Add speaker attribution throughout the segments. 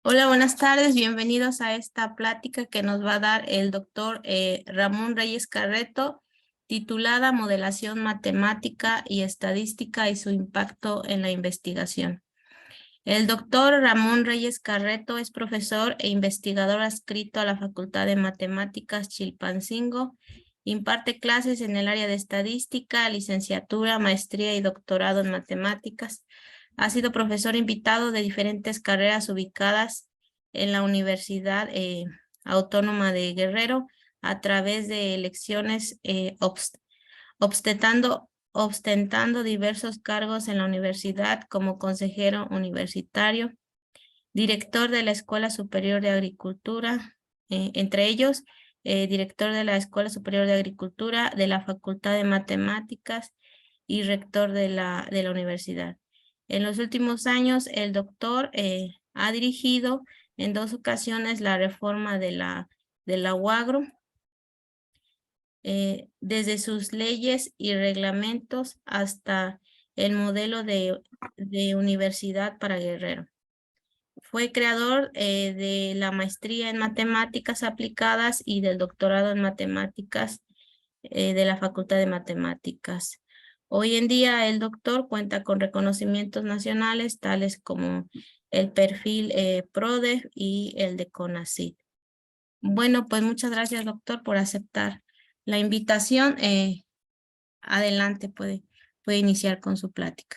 Speaker 1: Hola, buenas tardes. Bienvenidos a esta plática que nos va a dar el doctor Ramón Reyes Carreto, titulada Modelación Matemática y Estadística y su impacto en la investigación. El doctor Ramón Reyes Carreto es profesor e investigador adscrito a la Facultad de Matemáticas Chilpancingo. Imparte clases en el área de estadística, licenciatura, maestría y doctorado en matemáticas. Ha sido profesor invitado de diferentes carreras ubicadas en la Universidad Autónoma de Guerrero a través de elecciones ostentando diversos cargos en la universidad como consejero universitario, director de la Escuela Superior de Agricultura, entre ellos, director de la Escuela Superior de Agricultura, de la Facultad de Matemáticas y rector de la universidad. En los últimos años, el doctor ha dirigido en 2 ocasiones la reforma de la UAGRO, desde sus leyes y reglamentos hasta el modelo de universidad para Guerrero. Fue creador de la maestría en matemáticas aplicadas y del doctorado en matemáticas de la Facultad de Matemáticas. Hoy en día el doctor cuenta con reconocimientos nacionales tales como el perfil PRODE y el de CONACYT. Bueno, pues muchas gracias, doctor, por aceptar la invitación. Adelante, puede iniciar con su plática.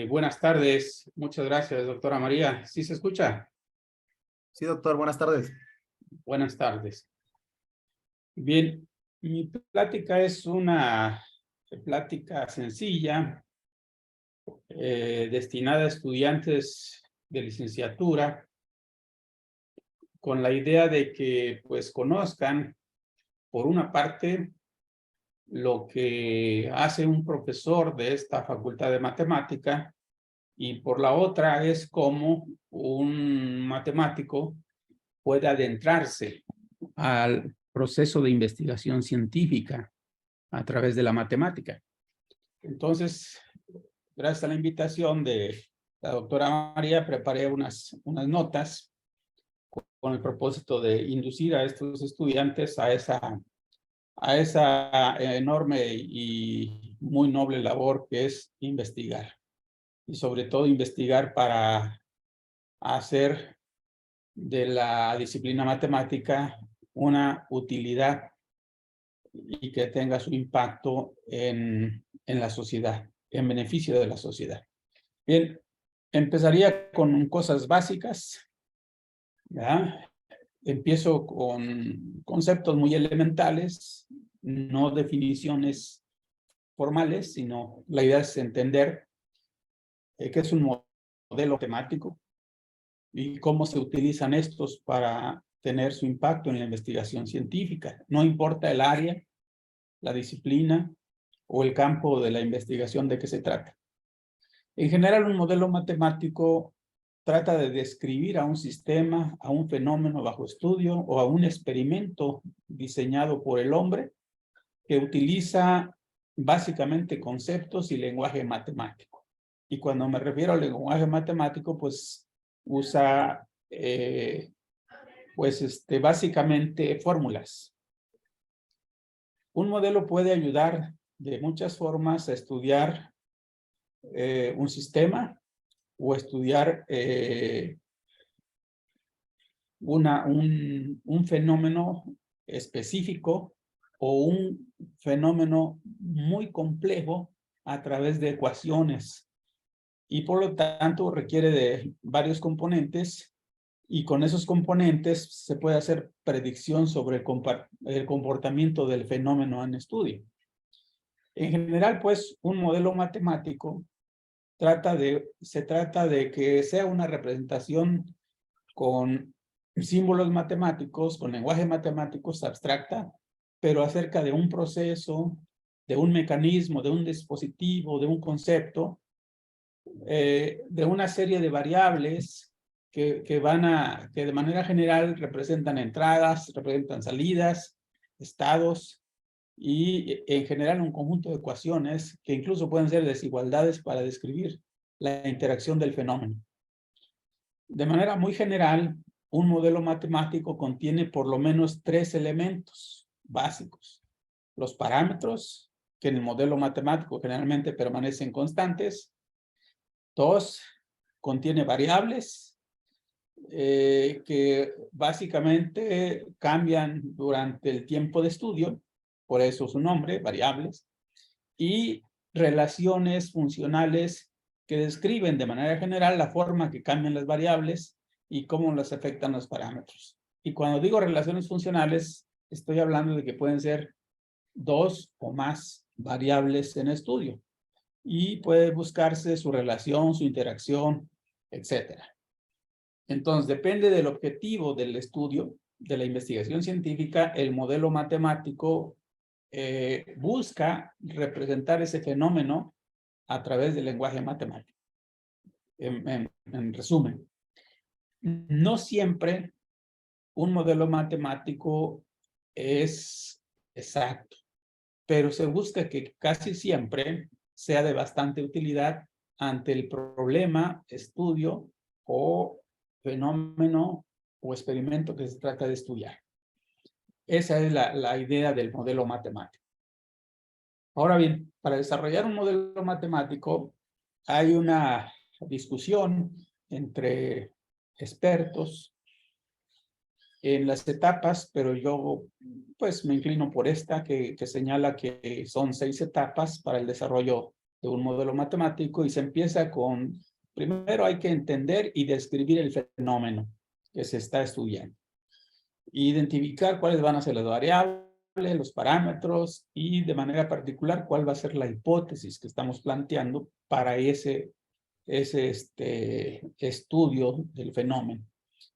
Speaker 2: Buenas tardes, muchas gracias, doctora María. ¿Sí se escucha?
Speaker 3: Sí, doctor, buenas tardes.
Speaker 2: Buenas tardes. Bien, mi plática es una plática sencilla, destinada a estudiantes de licenciatura, con la idea de que pues conozcan, por una parte, lo que hace un profesor de esta facultad de matemática, y por la otra es cómo un matemático puede adentrarse al proceso de investigación científica a través de la matemática. Entonces, gracias a la invitación de la doctora María, preparé unas notas con el propósito de inducir a estos estudiantes a esa enorme y muy noble labor que es investigar. Y sobre todo investigar para hacer de la disciplina matemática una utilidad y que tenga su impacto en la sociedad, en beneficio de la sociedad. Bien, empezaría con cosas básicas, ¿ya? Empiezo con conceptos muy elementales, no definiciones formales, sino la idea es entender qué es un modelo temático y cómo se utilizan estos para tener su impacto en la investigación científica. No importa el área, la disciplina o el campo de la investigación de qué se trata. En general, un modelo matemático trata de describir a un sistema, a un fenómeno bajo estudio o a un experimento diseñado por el hombre que utiliza básicamente conceptos y lenguaje matemático. Y cuando me refiero al lenguaje matemático, pues usa básicamente fórmulas. Un modelo puede ayudar de muchas formas a estudiar un sistema o estudiar un fenómeno específico o un fenómeno muy complejo a través de ecuaciones, y por lo tanto requiere de varios componentes, y con esos componentes se puede hacer predicción sobre el comportamiento del fenómeno en estudio. En general, pues, un modelo matemático se trata de que sea una representación con símbolos matemáticos, con lenguaje matemático abstracta, pero acerca de un proceso, de un mecanismo, de un dispositivo, de un concepto, de una serie de variables que de manera general representan entradas, representan salidas, estados, y en general un conjunto de ecuaciones que incluso pueden ser desigualdades para describir la interacción del fenómeno. De manera muy general, un modelo matemático contiene por lo menos 3 elementos básicos. Los parámetros, que en el modelo matemático generalmente permanecen constantes. 2, contiene variables que básicamente cambian durante el tiempo de estudio, por eso su nombre, variables, y relaciones funcionales que describen de manera general la forma que cambian las variables y cómo las afectan los parámetros. Y cuando digo relaciones funcionales, estoy hablando de que pueden ser 2 o más variables en estudio y puede buscarse su relación, su interacción, etcétera. Entonces, depende del objetivo del estudio, de la investigación científica, el modelo matemático busca representar ese fenómeno a través del lenguaje matemático. En resumen, no siempre un modelo matemático es exacto, pero se busca que casi siempre sea de bastante utilidad ante el problema, estudio o fenómeno o experimento que se trata de estudiar. Esa es la idea del modelo matemático. Ahora bien, para desarrollar un modelo matemático hay una discusión entre expertos en las etapas, pero yo pues me inclino por esta que señala que son 6 etapas para el desarrollo de un modelo matemático y se empieza con, primero hay que entender y describir el fenómeno que se está estudiando. Identificar cuáles van a ser las variables, los parámetros y de manera particular cuál va a ser la hipótesis que estamos planteando para ese estudio del fenómeno.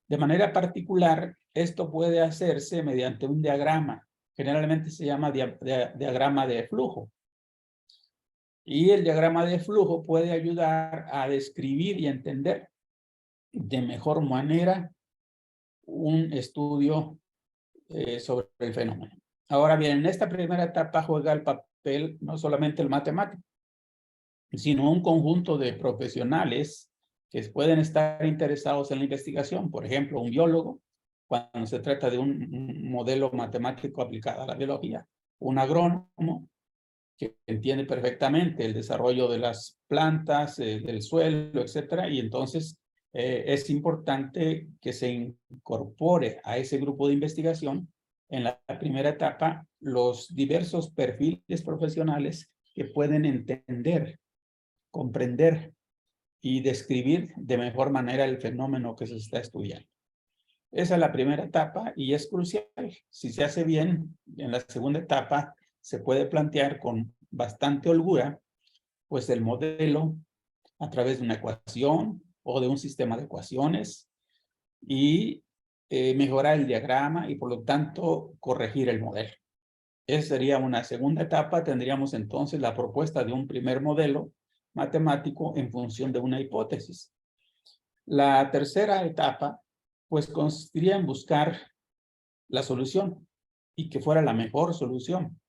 Speaker 2: De manera particular, esto puede hacerse mediante un diagrama. Generalmente se llama diagrama de flujo. Y el diagrama de flujo puede ayudar a describir y entender de mejor manera un estudio sobre el fenómeno. Ahora bien, en esta primera etapa juega el papel no solamente el matemático, sino un conjunto de profesionales que pueden estar interesados en la investigación. Por ejemplo, un biólogo, cuando se trata de un modelo matemático aplicado a la biología, un agrónomo que entiende perfectamente el desarrollo de las plantas, del suelo, etcétera, y entonces es importante que se incorpore a ese grupo de investigación en la primera etapa los diversos perfiles profesionales que pueden entender, comprender y describir de mejor manera el fenómeno que se está estudiando. Esa es la primera etapa y es crucial. Si se hace bien, en la segunda etapa se puede plantear con bastante holgura, pues el modelo a través de una ecuación o de un sistema de ecuaciones y mejorar el diagrama y por lo tanto corregir el modelo. Esa sería una segunda etapa. Tendríamos entonces la propuesta de un primer modelo matemático en función de una hipótesis. La tercera etapa, pues consistiría en buscar la solución y que fuera la mejor solución.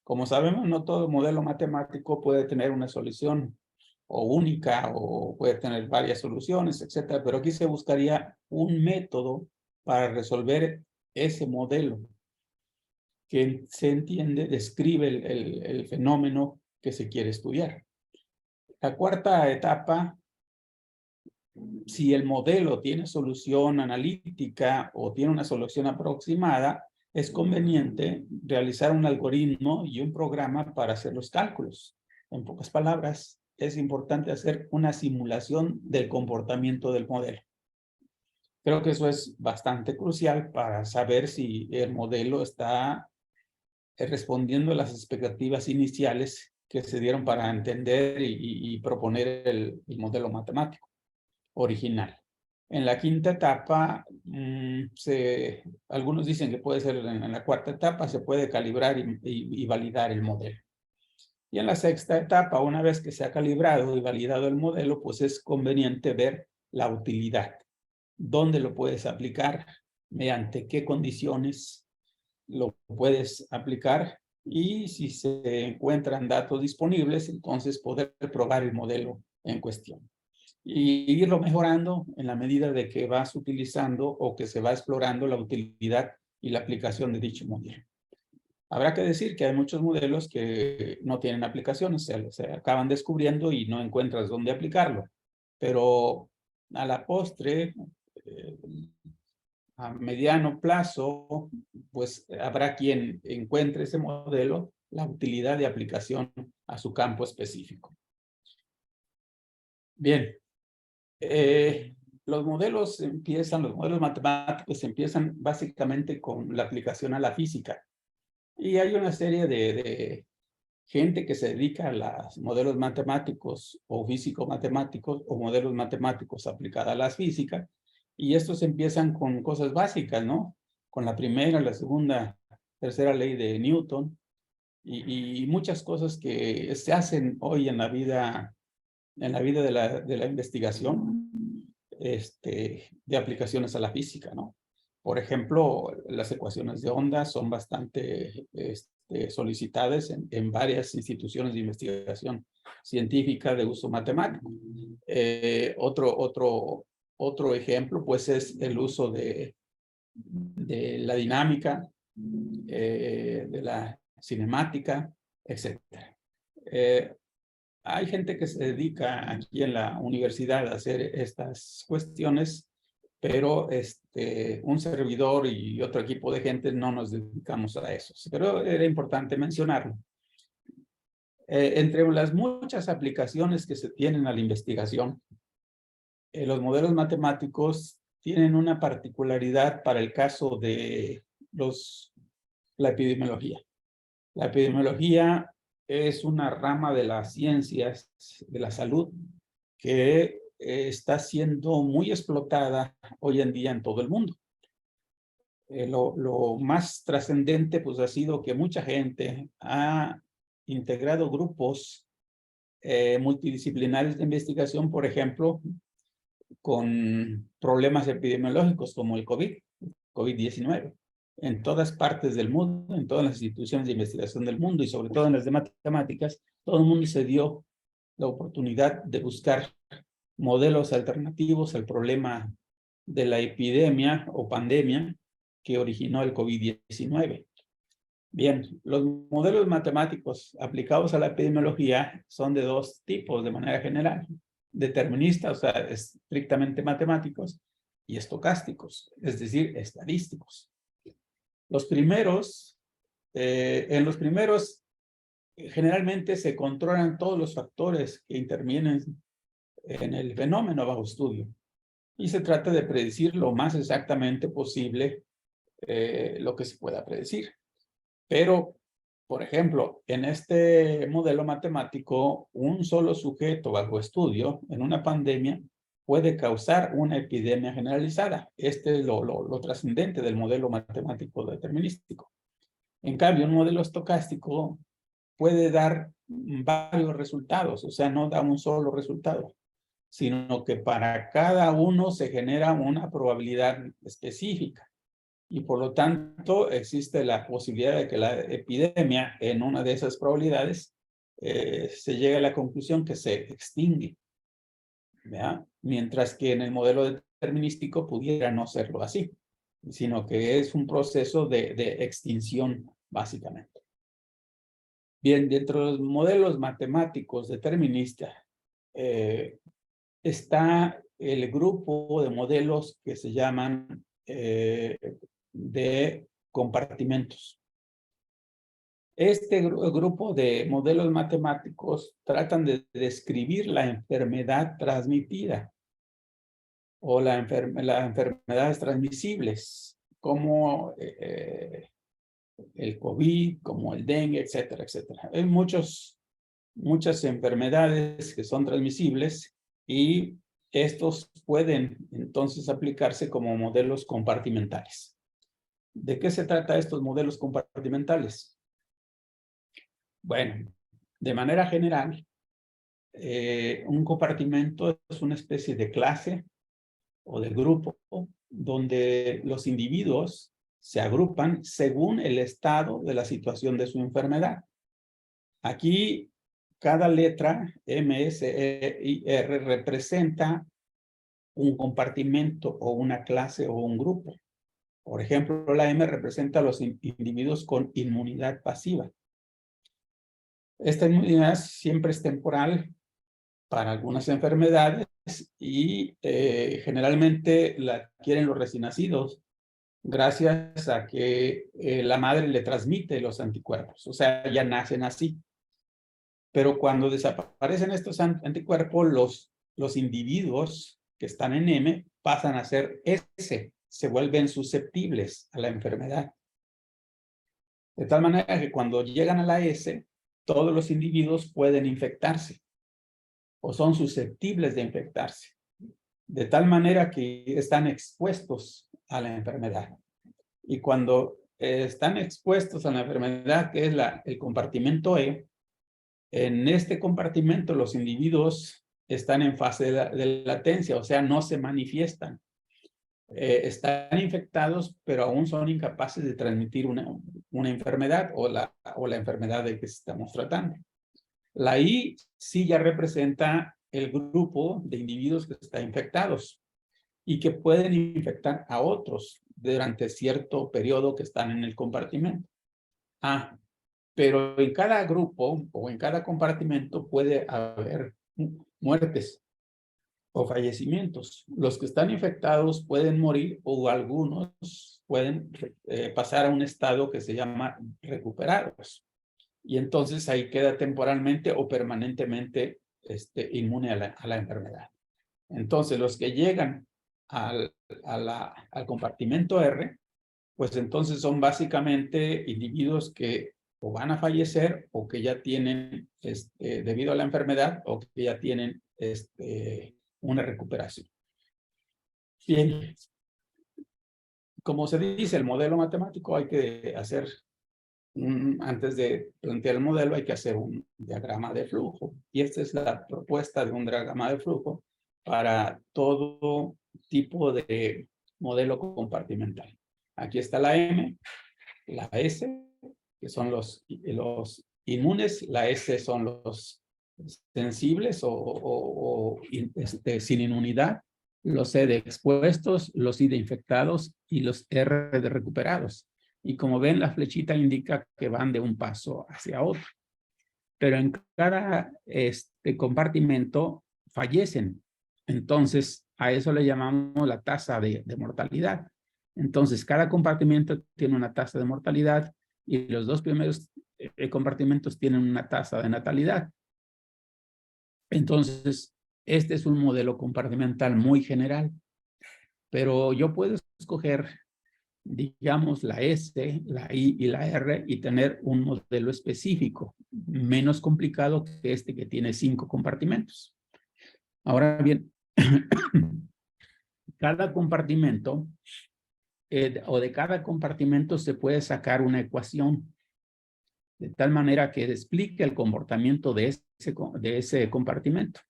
Speaker 2: Como sabemos, no todo modelo matemático puede tener una solución o única o puede tener varias soluciones, etcétera, pero aquí se buscaría un método para resolver ese modelo que se entiende, describe el fenómeno que se quiere estudiar. La cuarta etapa, si el modelo tiene solución analítica o tiene una solución aproximada, es conveniente realizar un algoritmo y un programa para hacer los cálculos. En pocas palabras, es importante hacer una simulación del comportamiento del modelo. Creo que eso es bastante crucial para saber si el modelo está respondiendo a las expectativas iniciales que se dieron para entender y proponer el modelo matemático original. En la quinta etapa, algunos dicen que puede ser en la cuarta etapa, se puede calibrar y validar el modelo. Y en la sexta etapa, una vez que se ha calibrado y validado el modelo, pues es conveniente ver la utilidad. ¿Dónde lo puedes aplicar? ¿Mediante qué condiciones lo puedes aplicar? Y si se encuentran datos disponibles, entonces poder probar el modelo en cuestión. y irlo mejorando en la medida de que vas utilizando o que se va explorando la utilidad y la aplicación de dicho modelo. Habrá que decir que hay muchos modelos que no tienen aplicaciones, se acaban descubriendo y no encuentras dónde aplicarlo. Pero a la postre, a mediano plazo, pues habrá quien encuentre ese modelo, la utilidad de aplicación a su campo específico. Bien, los modelos matemáticos empiezan básicamente con la aplicación a la física. Y hay una serie de gente que se dedica a los modelos matemáticos o físico-matemáticos o modelos matemáticos aplicados a la física. Y estos empiezan con cosas básicas, ¿no? Con la primera, la segunda, tercera ley de Newton y muchas cosas que se hacen hoy en la vida de la investigación de aplicaciones a la física, ¿no? Por ejemplo, las ecuaciones de onda son bastante solicitadas en varias instituciones de investigación científica de uso matemático. Otro ejemplo, pues, es el uso de la dinámica, de la cinemática, etc. Hay gente que se dedica aquí en la universidad a hacer estas cuestiones, pero un servidor y otro equipo de gente no nos dedicamos a eso. Pero era importante mencionarlo. Entre las muchas aplicaciones que se tienen a la investigación, los modelos matemáticos tienen una particularidad para el caso de la epidemiología. La epidemiología es una rama de las ciencias de la salud que está siendo muy explotada hoy en día en todo el mundo. Lo más trascendente pues ha sido que mucha gente ha integrado grupos multidisciplinares de investigación, por ejemplo, con problemas epidemiológicos como el COVID-19. En todas partes del mundo, en todas las instituciones de investigación del mundo y sobre todo en las de matemáticas, todo el mundo se dio la oportunidad de buscar modelos alternativos al problema de la epidemia o pandemia que originó el COVID-19. Bien, los modelos matemáticos aplicados a la epidemiología son de dos tipos de manera general: deterministas, o sea, estrictamente matemáticos, y estocásticos, es decir, estadísticos. En los primeros, generalmente se controlan todos los factores que intervienen en el fenómeno bajo estudio y se trata de predecir lo más exactamente posible lo que se pueda predecir. Pero, por ejemplo, en este modelo matemático, un solo sujeto bajo estudio en una pandemia puede causar una epidemia generalizada. Este es lo trascendente del modelo matemático determinístico. En cambio, un modelo estocástico puede dar varios resultados, o sea, no da un solo resultado, sino que para cada uno se genera una probabilidad específica. Y por lo tanto, existe la posibilidad de que la epidemia, en una de esas probabilidades, se llegue a la conclusión que se extingue, ¿verdad? Mientras que en el modelo determinístico pudiera no serlo así, sino que es un proceso de extinción, básicamente. Bien, dentro de los modelos matemáticos deterministas, está el grupo de modelos que se llaman de compartimentos. Este grupo de modelos matemáticos tratan de describir la enfermedad transmitida o las enfermedades transmisibles, como el COVID, como el dengue, etcétera, etcétera. Hay muchas enfermedades que son transmisibles y estos pueden entonces aplicarse como modelos compartimentales. ¿De qué se trata estos modelos compartimentales? Bueno, de manera general, un compartimento es una especie de clase o de grupo donde los individuos se agrupan según el estado de la situación de su enfermedad. Aquí cada letra M, S, E y R representa un compartimento o una clase o un grupo. Por ejemplo, la M representa a los individuos con inmunidad pasiva. Esta inmunidad siempre es temporal para algunas enfermedades y generalmente la adquieren los recién nacidos gracias a que la madre le transmite los anticuerpos, o sea, ya nacen así. Pero cuando desaparecen estos anticuerpos, los individuos que están en M pasan a ser S, se vuelven susceptibles a la enfermedad. De tal manera que cuando llegan a la S, todos los individuos pueden infectarse o son susceptibles de infectarse, de tal manera que están expuestos a la enfermedad. Y cuando están expuestos a la enfermedad, que es el compartimento E, en este compartimento los individuos están en fase de latencia, o sea, no se manifiestan. Están infectados, pero aún son incapaces de transmitir una enfermedad o la enfermedad de que estamos tratando. La I sí ya representa el grupo de individuos que están infectados y que pueden infectar a otros durante cierto periodo que están en el compartimento. Pero en cada grupo o en cada compartimento puede haber muertes o fallecimientos. Los que están infectados pueden morir o algunos pueden pasar a un estado que se llama recuperados. Y entonces ahí queda temporalmente o permanentemente inmune a la enfermedad. Entonces los que llegan al compartimento R, pues entonces son básicamente individuos que o van a fallecer o que ya tienen, debido a la enfermedad, o que ya tienen una recuperación. Bien, como se dice, el modelo matemático hay que hacer, antes de plantear el modelo hay que hacer un diagrama de flujo. Y esta es la propuesta de un diagrama de flujo para todo tipo de modelo compartimental. Aquí está la M, la S, que son los inmunes, la S son los sensibles o sin inmunidad, los C de expuestos, los I de infectados y los R de recuperados. Y como ven, la flechita indica que van de un paso hacia otro. Pero en cada compartimento fallecen. Entonces, a eso le llamamos la tasa de mortalidad. Entonces, cada compartimento tiene una tasa de mortalidad y los dos primeros compartimentos tienen una tasa de natalidad. Entonces, este es un modelo compartimental muy general, pero yo puedo escoger, digamos, la S, la I y la R y tener un modelo específico, menos complicado que este que tiene 5 compartimentos. Ahora bien, cada compartimento o de cada compartimento se puede sacar una ecuación de tal manera que explique el comportamiento de ese compartimento.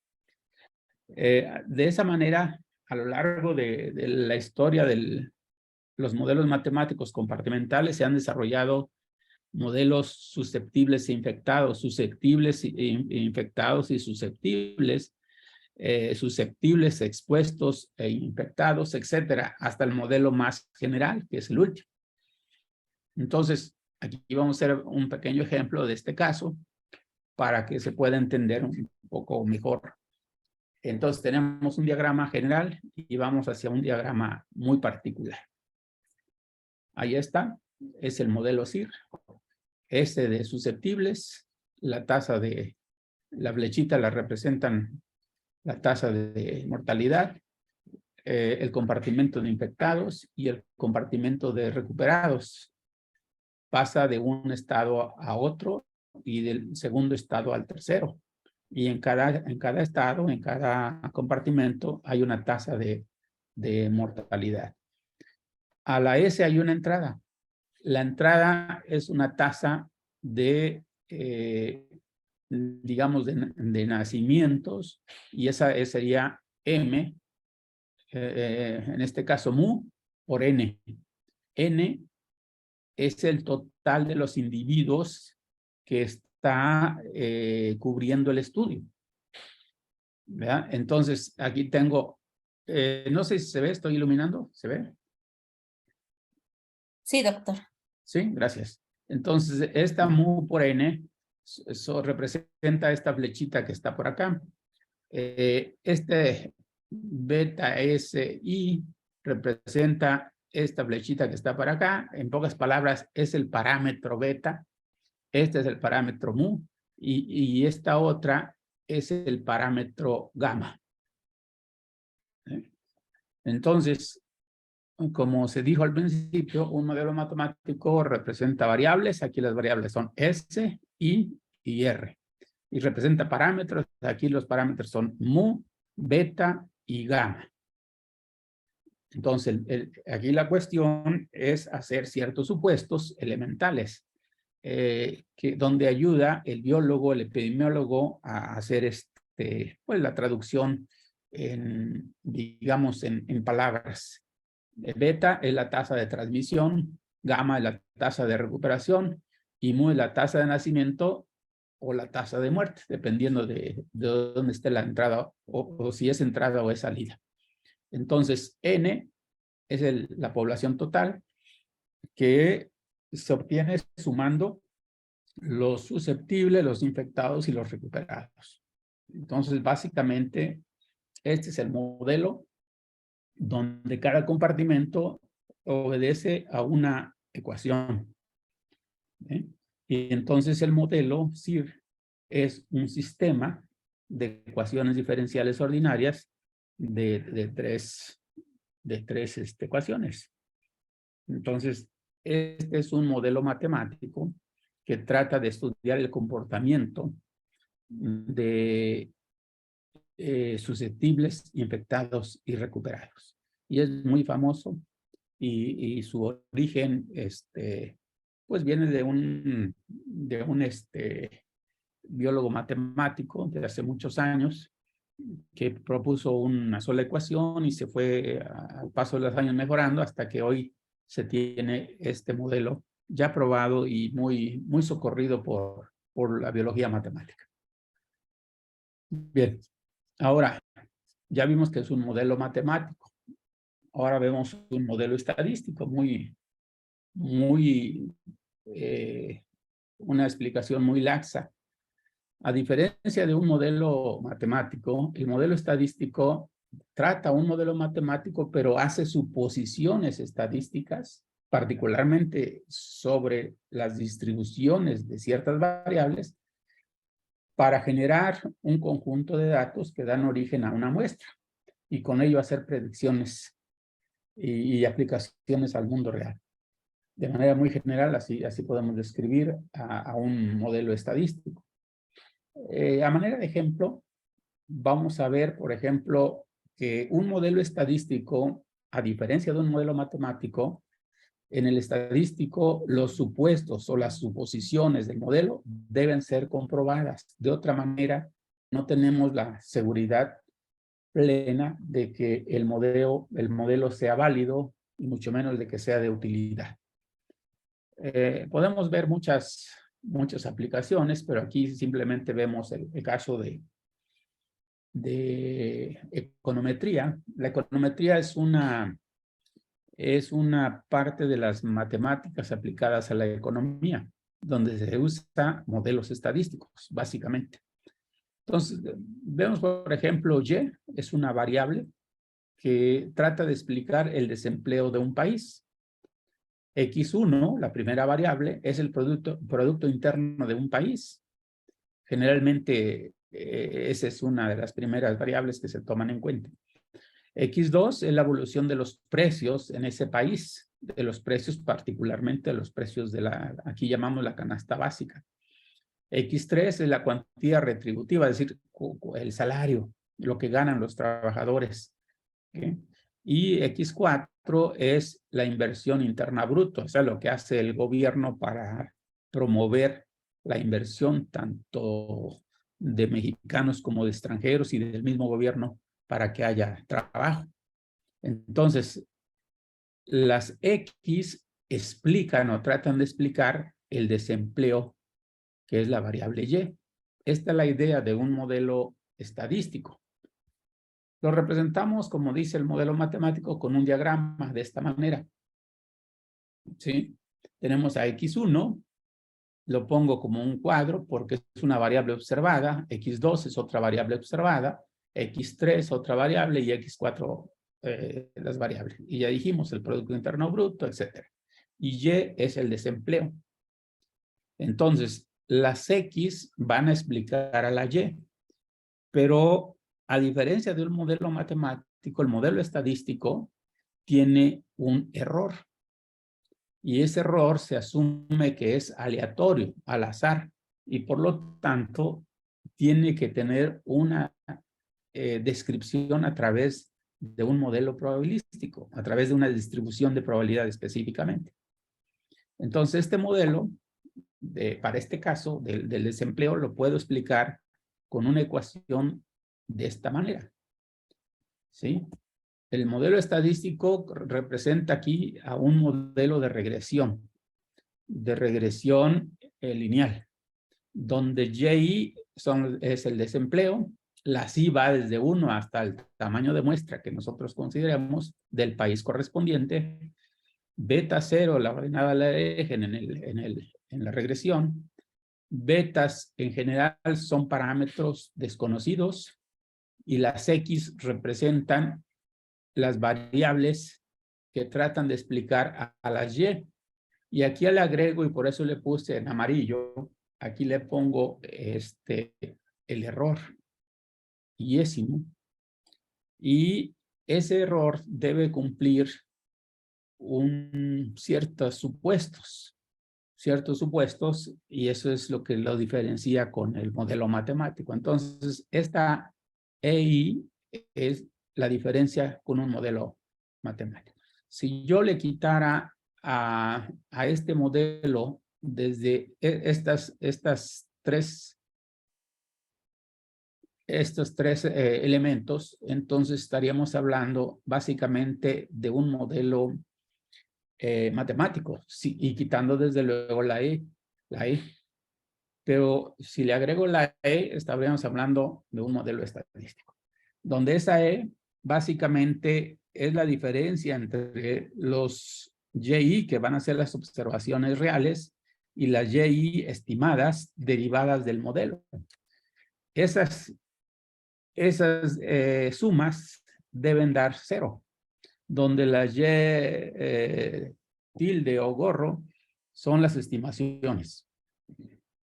Speaker 2: De esa manera, a lo largo de la historia de los modelos matemáticos compartimentales, se han desarrollado modelos susceptibles e infectados, susceptibles e infectados y susceptibles, susceptibles, expuestos e infectados, etcétera, hasta el modelo más general, que es el último. Entonces, aquí vamos a hacer un pequeño ejemplo de este caso para que se pueda entender un poco mejor. Entonces, tenemos un diagrama general y vamos hacia un diagrama muy particular. Ahí está, es el modelo SIR. S de susceptibles, la tasa de la flechita la representan la tasa de mortalidad, el compartimento de infectados y el compartimento de recuperados. Pasa de un estado a otro y del segundo estado al tercero. Y en cada estado, en cada compartimento, hay una tasa de mortalidad. A la S hay una entrada. La entrada es una tasa de, digamos, de nacimientos, y esa sería M, en este caso mu, por N. N es el total de los individuos que está cubriendo el estudio. ¿Verdad? Entonces, aquí tengo, no sé si se ve, estoy iluminando, ¿se ve?
Speaker 1: Sí, doctor.
Speaker 2: Sí, gracias. Entonces, esta mu por n, eso representa esta flechita que está por acá. Este beta SI representa esta flechita que está por acá. En pocas palabras, es el parámetro beta. Este es el parámetro mu. Y esta otra es el parámetro gamma. Entonces, como se dijo al principio, un modelo matemático representa variables. Aquí las variables son S, I y R. Y representa parámetros. Aquí los parámetros son mu, beta y gamma. Entonces, aquí la cuestión es hacer ciertos supuestos elementales, donde ayuda el biólogo, el epidemiólogo a hacer pues, la traducción digamos, en palabras. Beta es la tasa de transmisión, gamma es la tasa de recuperación y mu es la tasa de nacimiento o la tasa de muerte, dependiendo de dónde esté la entrada o si es entrada o es salida. Entonces, N es la población total que se obtiene sumando los susceptibles, los infectados y los recuperados. Entonces, básicamente, este es el modelo donde cada compartimento obedece a una ecuación. Y entonces el modelo SIR es un sistema de ecuaciones diferenciales ordinarias de tres ecuaciones. Entonces, este es un modelo matemático que trata de estudiar el comportamiento de susceptibles, infectados y recuperados. Y es muy famoso y su origen pues viene de un biólogo matemático de hace muchos años que propuso una sola ecuación y se fue al paso de los años mejorando hasta que hoy se tiene este modelo ya probado y muy socorrido por la biología matemática. Bien, ahora ya vimos que es un modelo matemático. Ahora vemos un modelo estadístico una explicación muy laxa. A diferencia de un modelo matemático, el modelo estadístico trata un modelo matemático, pero hace suposiciones estadísticas, particularmente sobre las distribuciones de ciertas variables, para generar un conjunto de datos que dan origen a una muestra y con ello hacer predicciones y aplicaciones al mundo real. De manera muy general, así podemos describir a un modelo estadístico. A manera de ejemplo, vamos a ver, por ejemplo, que un modelo estadístico, a diferencia de un modelo matemático, en el estadístico los supuestos o las suposiciones del modelo deben ser comprobadas. De otra manera, no tenemos la seguridad plena de que el modelo sea válido y mucho menos de que sea de utilidad. Podemos ver muchas aplicaciones, pero aquí simplemente vemos el caso de econometría. La econometría es una parte de las matemáticas aplicadas a la economía, donde se usa modelos estadísticos, básicamente. Entonces, vemos, por ejemplo, Y es una variable que trata de explicar el desempleo de un país. X1, la primera variable, es el producto interno de un país. Generalmente, esa es una de las primeras variables que se toman en cuenta. X2 es la evolución de los precios en ese país, de los precios, particularmente de los precios aquí llamamos la canasta básica. X3 es la cuantía retributiva, es decir, el salario, lo que ganan los trabajadores. ¿Okay? Y X4 es la inversión interna bruta, o sea, lo que hace el gobierno para promover la inversión tanto de mexicanos como de extranjeros y del mismo gobierno para que haya trabajo. Entonces, las X explican o tratan de explicar el desempleo que es la variable Y. Esta es la idea de un modelo estadístico. Lo representamos, como dice el modelo matemático, con un diagrama de esta manera. ¿Sí? Tenemos a X1, lo pongo como un cuadro porque es una variable observada, X2 es otra variable observada, X3 otra variable y X4 las variables. Y ya dijimos el Producto Interno Bruto, etc. Y Y es el desempleo. Entonces, las X van a explicar a la Y, pero a diferencia de un modelo matemático, el modelo estadístico tiene un error. Y ese error se asume que es aleatorio, al azar, y por lo tanto tiene que tener una descripción a través de un modelo probabilístico, a través de una distribución de probabilidad específicamente. Entonces, este modelo, para este caso del desempleo, lo puedo explicar con una ecuación de esta manera. ¿Sí? El modelo estadístico representa aquí a un modelo de regresión lineal, donde Y es el desempleo, la C va desde 1 hasta el tamaño de muestra que nosotros consideramos del país correspondiente, beta 0, la ordenada al eje en la regresión, betas en general son parámetros desconocidos y las X representan las variables que tratan de explicar a las Y. Y aquí le agrego, y por eso le puse en amarillo, aquí le pongo el error yésimo. Y ese error debe cumplir ciertos supuestos, y eso es lo que lo diferencia con el modelo matemático. Entonces, esta EI es la diferencia con un modelo matemático. Si yo le quitara a este modelo desde estos tres elementos, entonces estaríamos hablando básicamente de un modelo matemático, sí, y quitando desde luego la E. Pero si le agrego la E, estaríamos hablando de un modelo estadístico, donde esa E básicamente es la diferencia entre los YI, que van a ser las observaciones reales, y las YI estimadas derivadas del modelo. Esas sumas deben dar 0, donde las Y tilde o gorro son las estimaciones.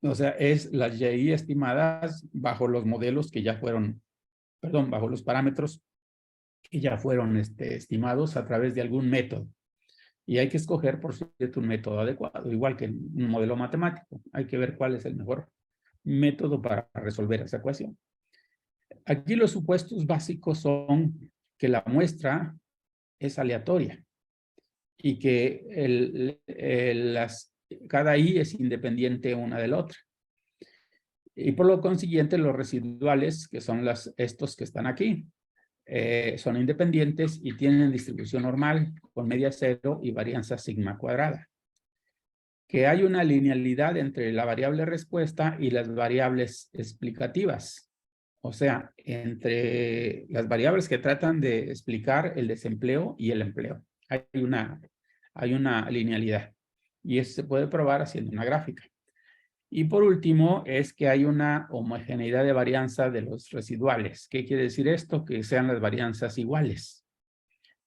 Speaker 2: O sea, es las Y estimadas bajo los modelos que ya fueron, perdón, bajo los parámetros que ya fueron estimados a través de algún método. Y hay que escoger, por cierto, un método adecuado, igual que en un modelo matemático. Hay que ver cuál es el mejor método para resolver esa ecuación. Aquí los supuestos básicos son que la muestra es aleatoria y que cada I es independiente una de la otra. Y por lo consiguiente, los residuales, que son estos que están aquí, son independientes y tienen distribución normal con media cero y varianza sigma cuadrada. Que hay una linealidad entre la variable respuesta y las variables explicativas. O sea, entre las variables que tratan de explicar el desempleo y el empleo. Hay una linealidad. Y eso se puede probar haciendo una gráfica. Y por último, es que hay una homogeneidad de varianza de los residuales. ¿Qué quiere decir esto? Que sean las varianzas iguales.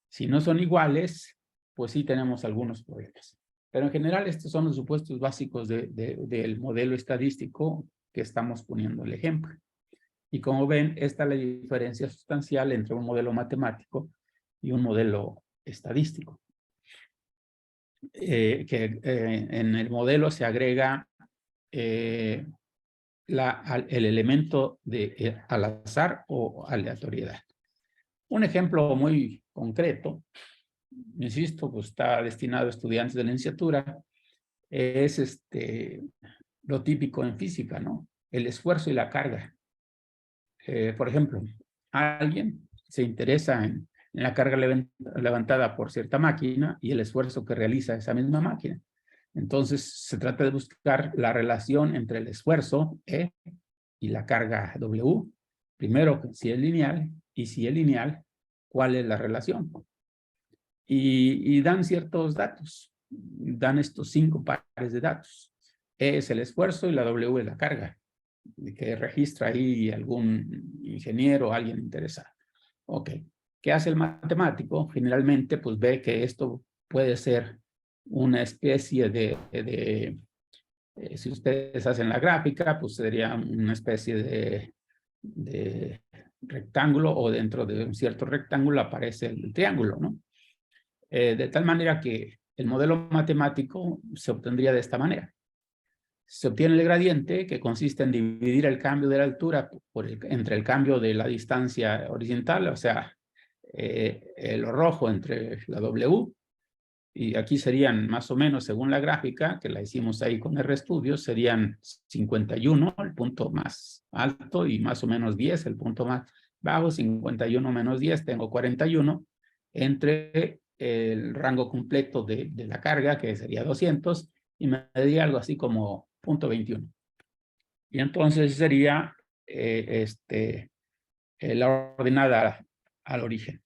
Speaker 2: Si no son iguales, pues sí tenemos algunos problemas. Pero en general, estos son los supuestos básicos del modelo estadístico que estamos poniendo el ejemplo. Y como ven, esta es la diferencia sustancial entre un modelo matemático y un modelo estadístico. En el modelo se agrega el elemento al azar o aleatoriedad. Un ejemplo muy concreto, insisto, pues está destinado a estudiantes de licenciatura, es lo típico en física, ¿no? El esfuerzo y la carga. Por ejemplo, alguien se interesa en la carga levantada por cierta máquina y el esfuerzo que realiza esa misma máquina. Entonces, se trata de buscar la relación entre el esfuerzo, E, y la carga W. Primero, si es lineal, y si es lineal, ¿cuál es la relación? Y dan ciertos datos. Dan estos 5 pares de datos. E es el esfuerzo y la W es la carga, que registra ahí algún ingeniero o alguien interesado. Ok. ¿Qué hace el matemático? Generalmente, pues ve que esto puede ser una especie si ustedes hacen la gráfica, pues sería una especie de rectángulo, o dentro de un cierto rectángulo aparece el triángulo, ¿no? De tal manera que el modelo matemático se obtendría de esta manera. Se obtiene el gradiente, que consiste en dividir el cambio de la altura entre el cambio de la distancia horizontal, o sea, lo rojo entre la W, y aquí serían más o menos, según la gráfica, que la hicimos ahí con RStudio, serían 51, el punto más alto, y más o menos 10, el punto más bajo. 51 menos 10, tengo 41, entre el rango completo de la carga, que sería 200, y me daría algo así como 0.21. Y entonces sería la ordenada al origen,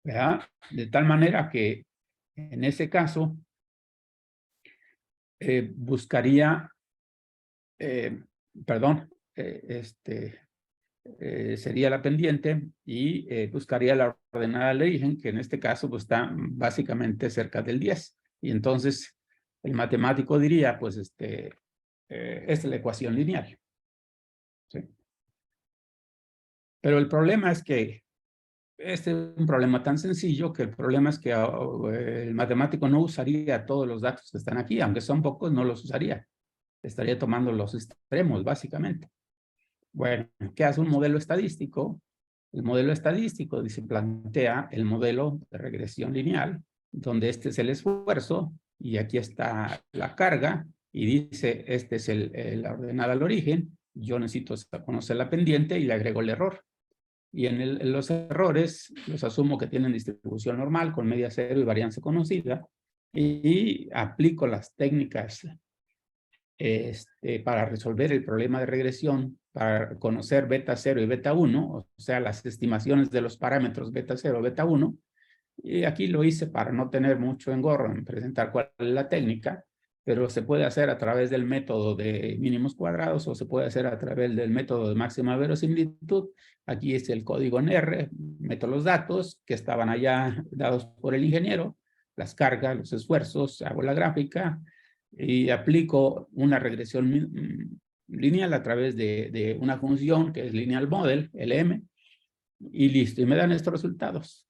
Speaker 2: ¿verdad? De tal manera que en ese caso buscaría, perdón, sería la pendiente, y buscaría la ordenada al origen, que en este caso pues, está básicamente cerca del 10. Y entonces el matemático diría, pues esta es la ecuación lineal. ¿Sí? Pero el problema es que este es un problema tan sencillo, que el problema es que el matemático no usaría todos los datos que están aquí, aunque son pocos, no los usaría. Estaría tomando los extremos, básicamente. Bueno, ¿qué hace un modelo estadístico? El modelo estadístico se plantea el modelo de regresión lineal, donde este es el esfuerzo, y aquí está la carga, y dice, este es la ordenada al origen, yo necesito conocer la pendiente, y le agrego el error. Y en los errores los asumo que tienen distribución normal con media cero y varianza conocida, y aplico las técnicas para resolver el problema de regresión, para conocer beta 0 y beta 1, o sea, las estimaciones de los parámetros beta 0 y beta 1. Y aquí lo hice para no tener mucho engorro en presentar cuál es la técnica, pero se puede hacer a través del método de mínimos cuadrados, o se puede hacer a través del método de máxima verosimilitud. Aquí es el código en R, meto los datos que estaban allá dados por el ingeniero, las cargas, los esfuerzos, hago la gráfica y aplico una regresión lineal a través de una función que es lineal model, LM, y listo, y me dan estos resultados.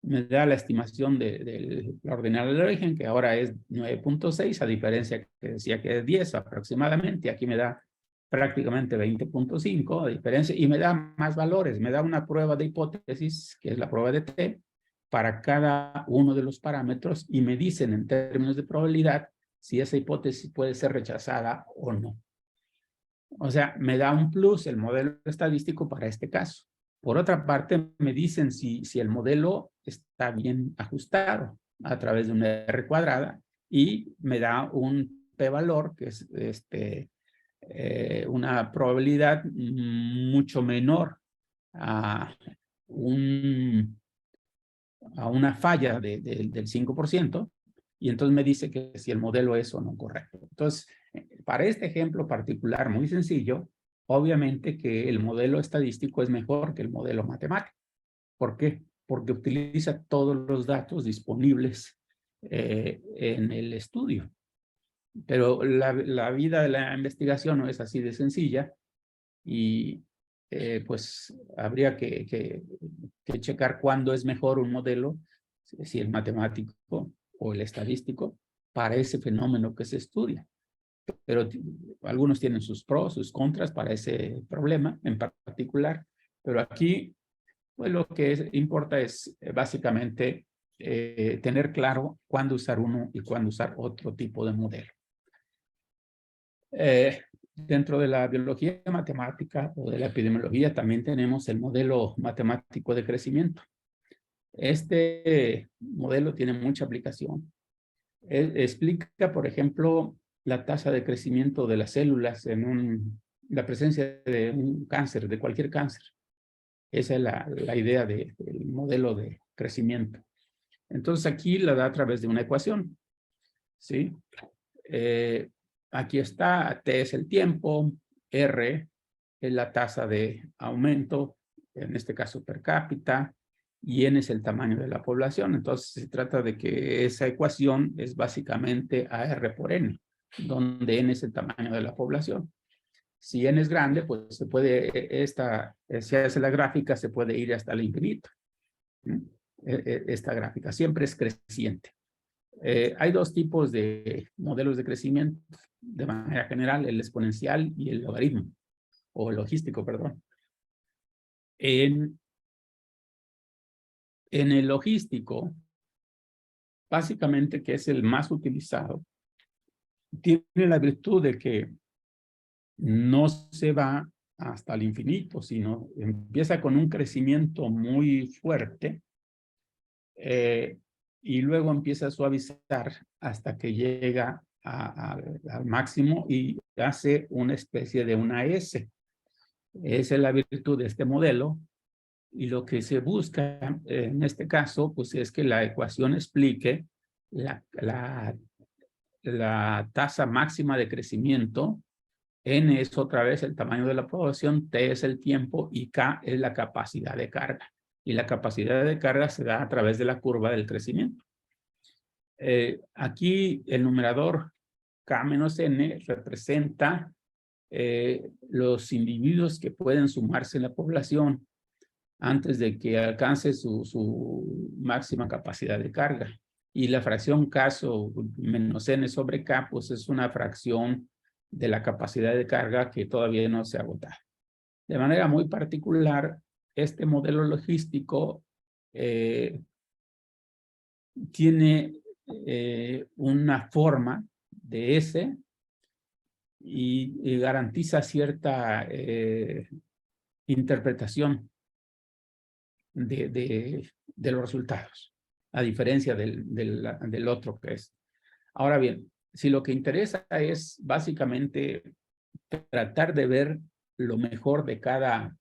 Speaker 2: Me da la estimación de la ordenada del origen, que ahora es 9.6, a diferencia que decía que es 10 aproximadamente. Aquí me da prácticamente 20.5 a diferencia, y me da más valores. Me da una prueba de hipótesis, que es la prueba de T, para cada uno de los parámetros, y me dicen en términos de probabilidad si esa hipótesis puede ser rechazada o no. O sea, me da un plus el modelo estadístico para este caso. Por otra parte, me dicen si el modelo está bien ajustado a través de una R cuadrada, y me da un p-valor, que es una probabilidad mucho menor a una falla del 5%, y entonces me dice que si el modelo es o no correcto. Entonces, para este ejemplo particular muy sencillo, obviamente que el modelo estadístico es mejor que el modelo matemático. ¿Por qué? Porque utiliza todos los datos disponibles en el estudio. Pero la vida de la investigación no es así de sencilla, y pues habría que checar cuándo es mejor un modelo, si el matemático o el estadístico, para ese fenómeno que se estudia. Pero algunos tienen sus pros, sus contras para ese problema en particular. Pero aquí, pues lo que importa es básicamente tener claro cuándo usar uno y cuándo usar otro tipo de modelo. Dentro de la biología matemática o de la epidemiología también tenemos el modelo matemático de crecimiento. Este modelo tiene mucha aplicación. Explica, por ejemplo, la tasa de crecimiento de las células en la presencia de un cáncer, de cualquier cáncer. Esa es la idea del modelo de crecimiento. Entonces aquí la da a través de una ecuación, ¿sí? Aquí está, T es el tiempo, R es la tasa de aumento, en este caso per cápita, y N es el tamaño de la población. Entonces se trata de que esa ecuación es básicamente AR por N, donde N es el tamaño de la población. Si N es grande, pues se puede, si hace la gráfica, se puede ir hasta el infinito. Esta gráfica siempre es creciente. Hay dos tipos de modelos de crecimiento, de manera general, el exponencial y el logaritmo, o logístico, perdón. En el logístico, básicamente, que es el más utilizado, tiene la virtud de que no se va hasta el infinito, sino empieza con un crecimiento muy fuerte y luego empieza a suavizar hasta que llega al máximo y hace una especie de una S. Esa es la virtud de este modelo. Y lo que se busca en este caso, pues es que la ecuación explique la tasa máxima de crecimiento. N es otra vez el tamaño de la población, T es el tiempo y K es la capacidad de carga. Y la capacidad de carga se da a través de la curva del crecimiento. Aquí el numerador K menos N representa los individuos que pueden sumarse en la población antes de que alcance su máxima capacidad de carga. Y la fracción K menos N sobre K, pues es una fracción de la capacidad de carga que todavía no se ha agotado. De manera muy particular, este modelo logístico tiene una forma de S y garantiza cierta interpretación de los resultados, a diferencia del otro que es. Ahora bien, si lo que interesa es básicamente tratar de ver lo mejor de cada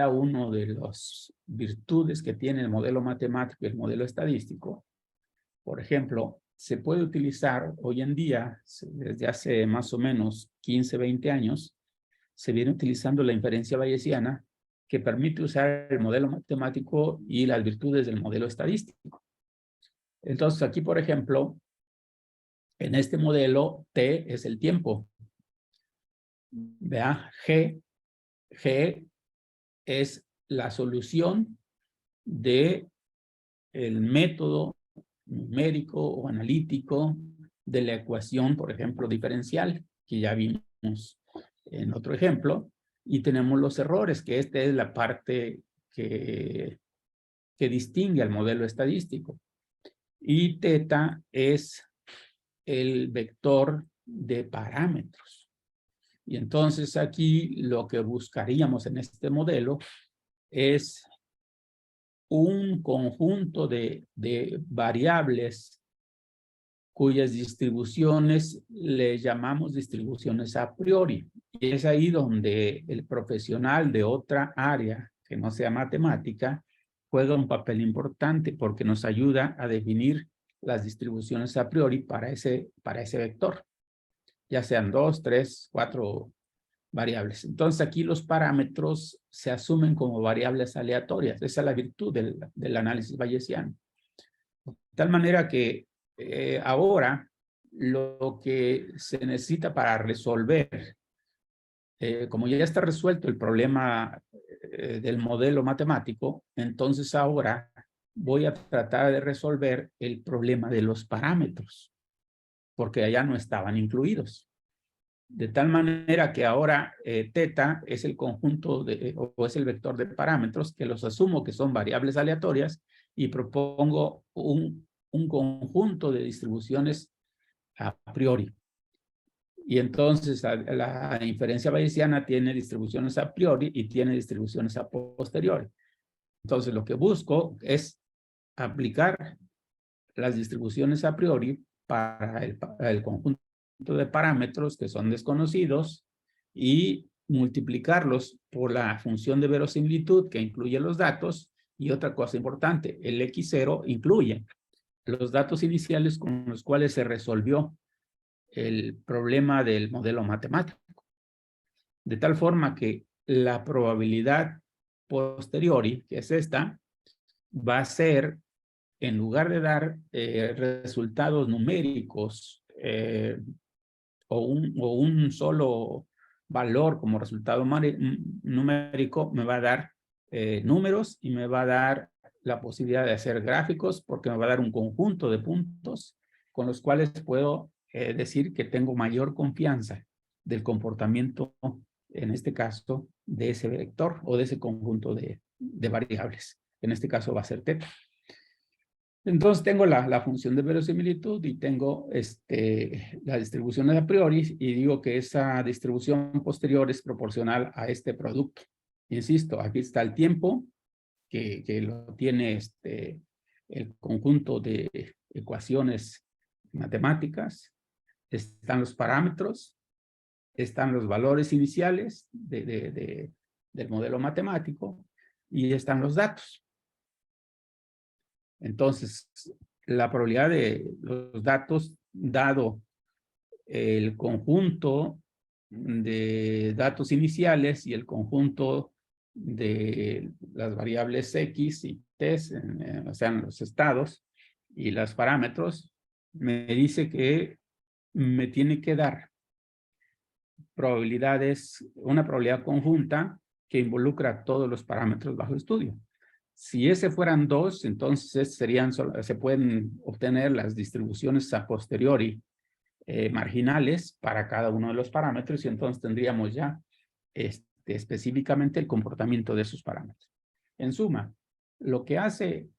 Speaker 2: uno de las virtudes que tiene el modelo matemático y el modelo estadístico, por ejemplo, se puede utilizar hoy en día, desde hace más o menos 15, 20 años, se viene utilizando la inferencia bayesiana que permite usar el modelo matemático y las virtudes del modelo estadístico. Entonces, aquí, por ejemplo, en este modelo, T es el tiempo. Vea, G es la solución del método numérico o analítico de la ecuación, por ejemplo, diferencial, que ya vimos en otro ejemplo, y tenemos los errores, que esta es la parte que distingue al modelo estadístico. Y teta es el vector de parámetros. Y entonces aquí lo que buscaríamos en este modelo es un conjunto de variables cuyas distribuciones le llamamos distribuciones a priori. Y es ahí donde el profesional de otra área que no sea matemática juega un papel importante porque nos ayuda a definir las distribuciones a priori para ese vector, ya sean 2, 3, 4 variables. Entonces aquí los parámetros se asumen como variables aleatorias. Esa es la virtud del análisis bayesiano. De tal manera que ahora lo que se necesita para resolver, como ya está resuelto el problema del modelo matemático, entonces ahora voy a tratar de resolver el problema de los parámetros, porque allá no estaban incluidos. De tal manera que ahora teta es el conjunto o es el vector de parámetros que los asumo que son variables aleatorias y propongo un conjunto de distribuciones a priori. Y entonces la inferencia bayesiana tiene distribuciones a priori y tiene distribuciones a posteriori. Entonces lo que busco es aplicar las distribuciones a priori para el conjunto de parámetros que son desconocidos y multiplicarlos por la función de verosimilitud que incluye los datos. Y otra cosa importante, el X0 incluye los datos iniciales con los cuales se resolvió el problema del modelo matemático. De tal forma que la probabilidad posteriori, que es esta, va a ser, en lugar de dar resultados numéricos o un solo valor como resultado numérico, me va a dar números y me va a dar la posibilidad de hacer gráficos porque me va a dar un conjunto de puntos con los cuales puedo decir que tengo mayor confianza del comportamiento, en este caso, de ese vector o de ese conjunto de variables. En este caso va a ser teta. Entonces tengo la función de verosimilitud y tengo la distribución a priori y digo que esa distribución posterior es proporcional a este producto. Insisto, aquí está el tiempo que lo tiene el conjunto de ecuaciones matemáticas, están los parámetros, están los valores iniciales del modelo matemático y están los datos. Entonces, la probabilidad de los datos, dado el conjunto de datos iniciales y el conjunto de las variables X y T, o sea, los estados y los parámetros, me dice que me tiene que dar probabilidades, una probabilidad conjunta que involucra todos los parámetros bajo estudio. Si ese fueran dos, entonces se pueden obtener las distribuciones a posteriori marginales para cada uno de los parámetros y entonces tendríamos ya específicamente el comportamiento de esos parámetros. En suma, lo que hace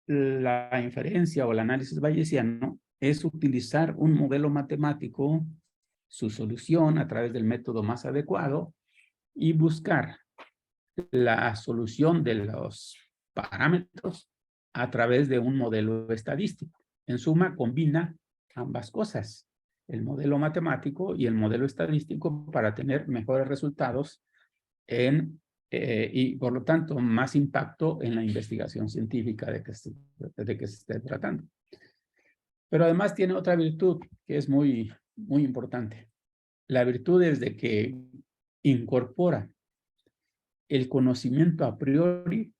Speaker 2: la inferencia o el análisis bayesiano es utilizar un modelo matemático, su solución a través del método más adecuado y buscar la solución de los parámetros a través de un modelo estadístico. En suma, combina ambas cosas, el modelo matemático y el modelo estadístico para tener mejores resultados y por lo tanto más impacto en la investigación científica de que se esté tratando. Pero además tiene otra virtud que es muy importante. La virtud es de que incorpora el conocimiento a priori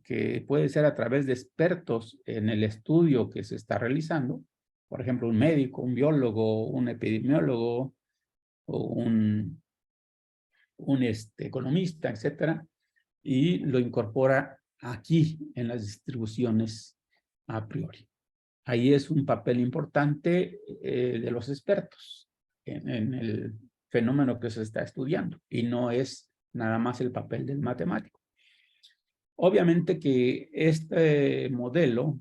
Speaker 2: que puede ser a través de expertos en el estudio que se está realizando, por ejemplo, un médico, un biólogo, un epidemiólogo o un economista, etcétera, y lo incorpora aquí en las distribuciones a priori. Ahí es un papel importante de los expertos en el fenómeno que se está estudiando y no es nada más el papel del matemático. Obviamente que este modelo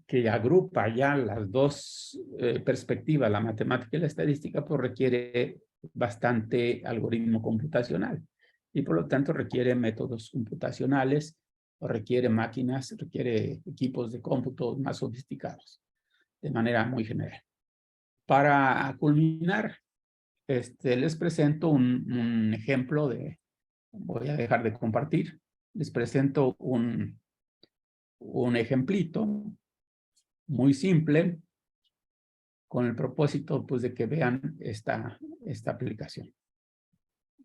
Speaker 2: que agrupa ya las dos perspectivas, la matemática y la estadística, pues requiere bastante algoritmo computacional y por lo tanto requiere métodos computacionales o requiere máquinas, requiere equipos de cómputo más sofisticados de manera muy general. Para culminar, les presento un ejemplo voy a dejar de compartir, les presento un ejemplito muy simple con el propósito pues de que vean esta aplicación.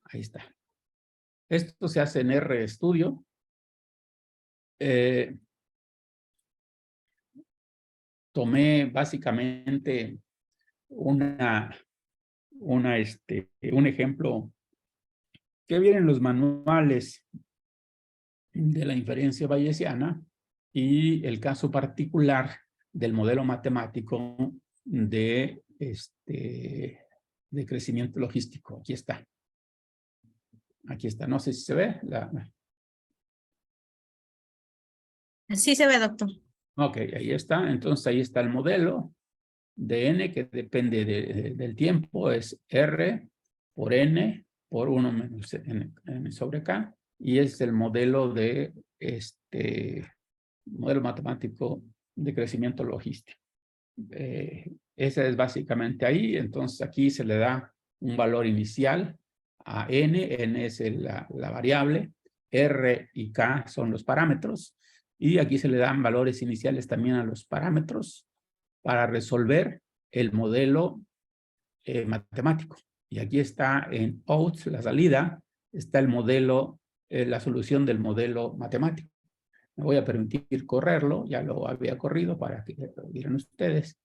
Speaker 2: Ahí está. Esto se hace en RStudio. Tomé básicamente un ejemplo que viene en los manuales de la inferencia bayesiana y el caso particular del modelo matemático de crecimiento logístico. Aquí está. Aquí está. No sé si se ve.
Speaker 1: Sí se ve, doctor.
Speaker 2: Ok, ahí está. Entonces ahí está el modelo de n que depende del tiempo. Es R por n por 1 menos n sobre k. Y es el modelo de modelo matemático de crecimiento logístico. Esa es básicamente ahí. Entonces aquí se le da un valor inicial a n. N es la variable. R y K son los parámetros. Y aquí se le dan valores iniciales también a los parámetros para resolver el modelo matemático. Y aquí está en out, la salida, está el modelo, la solución del modelo matemático. Me voy a permitir correrlo, ya lo había corrido para que lo vieran ustedes.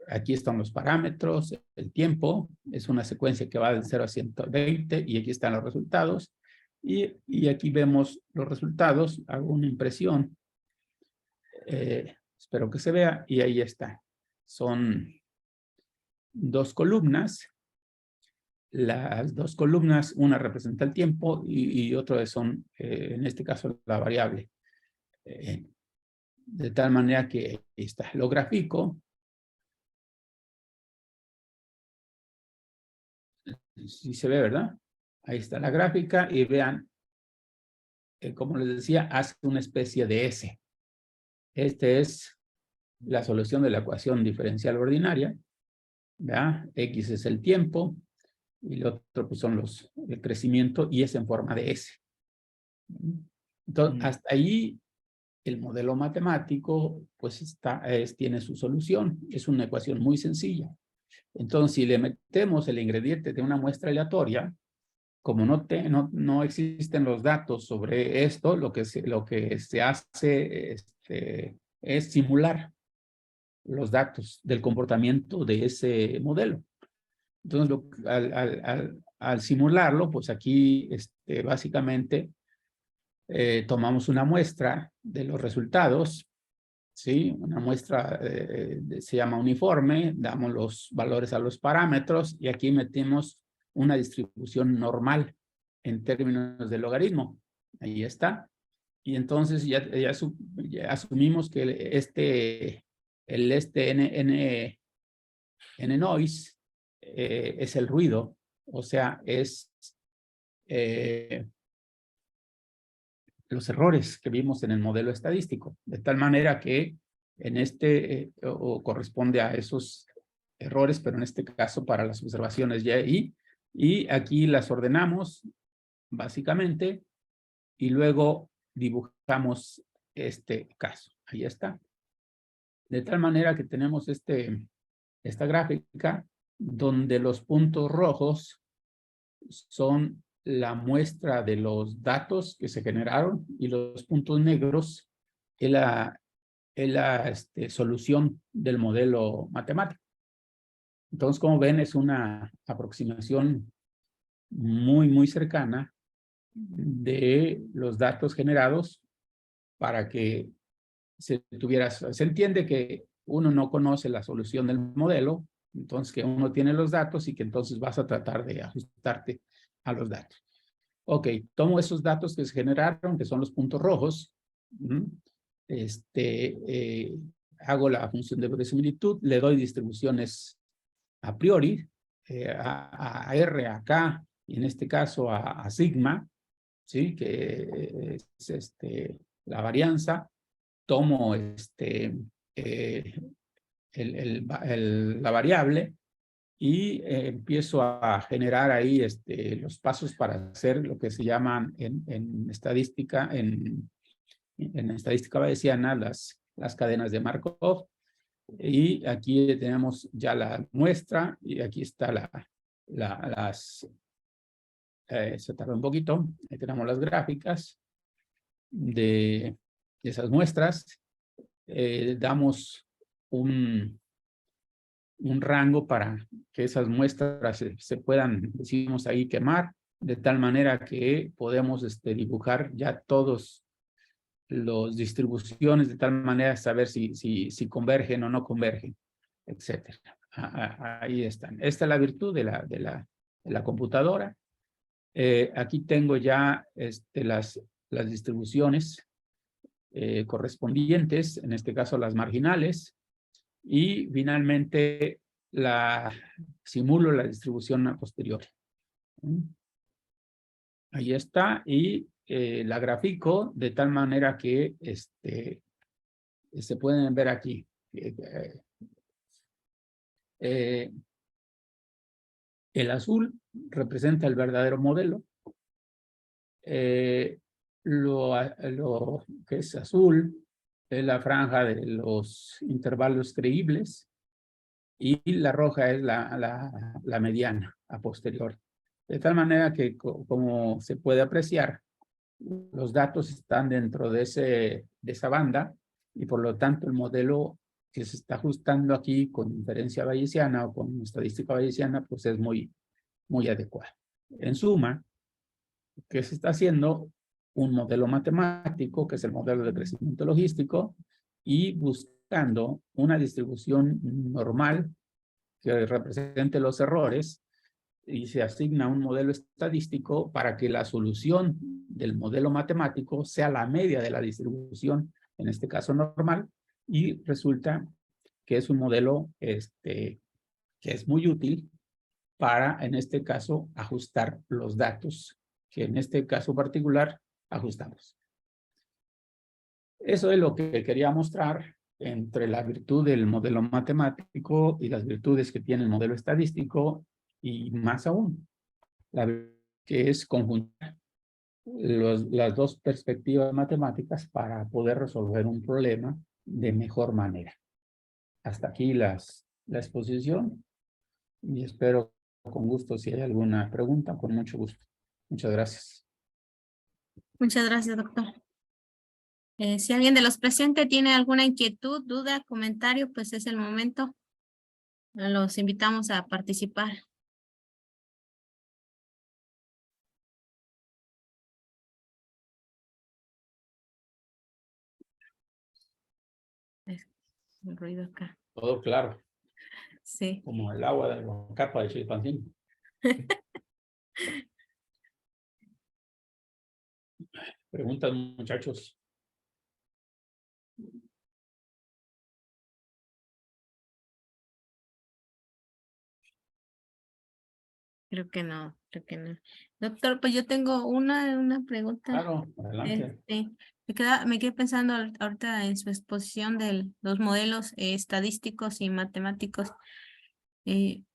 Speaker 2: Aquí están los parámetros, el tiempo, es una secuencia que va del 0 a 120 y aquí están los resultados. Y aquí vemos los resultados, hago una impresión, espero que se vea, y ahí está. Son dos columnas. Las dos columnas, una representa el tiempo y otra son, en este caso, la variable. De tal manera que está, lo grafico. Si se ve, ¿verdad? Ahí está la gráfica y vean, como les decía, hace una especie de S. Este es la solución de la ecuación diferencial ordinaria. ¿Verdad? X es el tiempo y lo otro pues son el crecimiento y es en forma de S. Entonces, hasta ahí el modelo matemático pues tiene su solución. Es una ecuación muy sencilla. Entonces, si le metemos el ingrediente de una muestra aleatoria, como no existen los datos sobre esto, lo que se hace es simular los datos del comportamiento de ese modelo. Entonces, al simularlo, pues aquí básicamente tomamos una muestra de los resultados, ¿sí? Una muestra se llama uniforme, damos los valores a los parámetros y aquí metimos una distribución normal en términos de logaritmo. Ahí está. Y entonces ya asumimos que n noise es el ruido, o sea, es los errores que vimos en el modelo estadístico, de tal manera que en corresponde a esos errores, pero en este caso para las observaciones Y, y aquí las ordenamos básicamente y luego dibujamos este caso. Ahí está. De tal manera que tenemos esta gráfica donde los puntos rojos son la muestra de los datos que se generaron y los puntos negros es la solución del modelo matemático. Entonces, como ven, es una aproximación muy, muy cercana de los datos generados para que se entiende que uno no conoce la solución del modelo, entonces que uno tiene los datos y que entonces vas a tratar de ajustarte a los datos. Ok, tomo esos datos que se generaron, que son los puntos rojos, hago la función de verosimilitud, le doy distribuciones a priori, a R, a K, y en este caso a sigma, ¿sí? Que es la varianza, tomo la variable y empiezo a generar ahí los pasos para hacer lo que se llaman en estadística, en estadística bayesiana, las cadenas de Markov. Y aquí tenemos ya la muestra y aquí está se tarda un poquito, ahí tenemos las gráficas de esas muestras. Damos un rango para que esas muestras se puedan, decimos ahí, quemar, de tal manera que podemos dibujar ya todos los distribuciones, de tal manera saber si convergen o no convergen, etcétera. Ahí están. Esta es la virtud de la computadora. Aquí tengo ya las distribuciones correspondientes, en este caso las marginales, y finalmente simulo la distribución a posteriori. Ahí está, y la grafico de tal manera que se pueden ver aquí. El azul representa el verdadero modelo. Lo que es azul es la franja de los intervalos creíbles y la roja es la mediana a posteriori. De tal manera que, como se puede apreciar, los datos están dentro de esa banda y por lo tanto el modelo que se está ajustando aquí con inferencia bayesiana o con estadística bayesiana pues es muy adecuado. En suma, ¿qué se está haciendo? Un modelo matemático, que es el modelo de crecimiento logístico, y buscando una distribución normal que represente los errores, y se asigna un modelo estadístico para que la solución del modelo matemático sea la media de la distribución, en este caso normal, y resulta que es un modelo que es muy útil para, en este caso, ajustar los datos que en este caso particular ajustamos. Eso es lo que quería mostrar entre la virtud del modelo matemático y las virtudes que tiene el modelo estadístico, y más aún, que es conjuntar las dos perspectivas matemáticas para poder resolver un problema de mejor manera. Hasta aquí la exposición y espero con gusto si hay alguna pregunta, con mucho gusto. Muchas gracias.
Speaker 1: Muchas gracias, doctor. Si alguien de los presentes tiene alguna inquietud, duda, comentario, pues es el momento. Los invitamos a participar. Es un ruido acá.
Speaker 2: Todo claro,
Speaker 1: Sí.
Speaker 2: como el agua de la capa de Chilpancingo. Preguntas, muchachos.
Speaker 1: Creo que no, creo que no. Doctor, pues yo tengo una pregunta.
Speaker 2: Claro, adelante.
Speaker 1: Me quedé pensando ahorita en su exposición de los modelos estadísticos y matemáticos. Y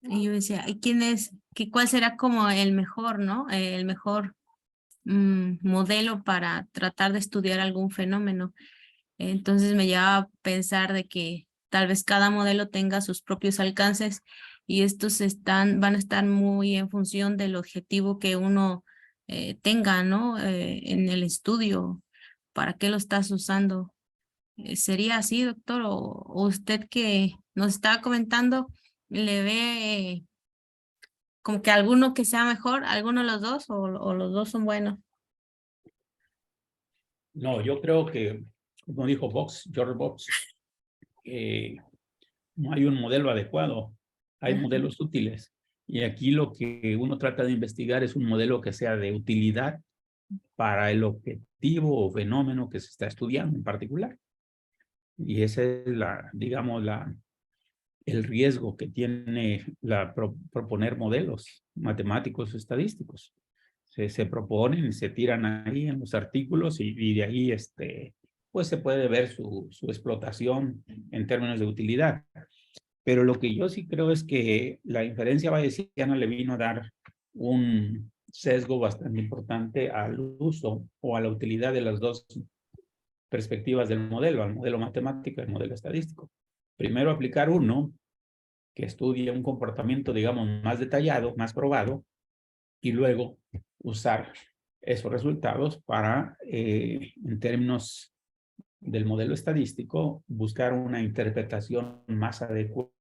Speaker 1: yo decía, ¿y cuál será como el mejor, ¿no? El mejor modelo para tratar de estudiar algún fenómeno. Entonces me llevaba a pensar de que tal vez cada modelo tenga sus propios alcances y estos van a estar muy en función del objetivo que uno tenga, ¿no? En el estudio, ¿para qué lo estás usando? ¿Sería así, doctor? ¿O usted que nos estaba comentando, le ve como que alguno que sea mejor, alguno de los dos, o los dos son buenos?
Speaker 2: No, yo creo que, como dijo George Box, no hay un modelo adecuado, hay
Speaker 1: Ajá.
Speaker 2: modelos útiles. Y aquí lo que uno trata de investigar es un modelo que sea de utilidad para el objetivo o fenómeno que se está estudiando en particular. Y ese es digamos, el riesgo que tiene proponer modelos matemáticos o estadísticos. Se proponen y se tiran ahí en los artículos y de ahí pues se puede ver su explotación en términos de utilidad. Pero lo que yo sí creo es que la inferencia bayesiana le vino a dar un sesgo bastante importante al uso o a la utilidad de las dos perspectivas del modelo, al modelo matemático y al modelo estadístico. Primero aplicar uno que estudia un comportamiento, digamos, más detallado, más probado, y luego usar esos resultados para, en términos del modelo estadístico, buscar una interpretación más adecuada,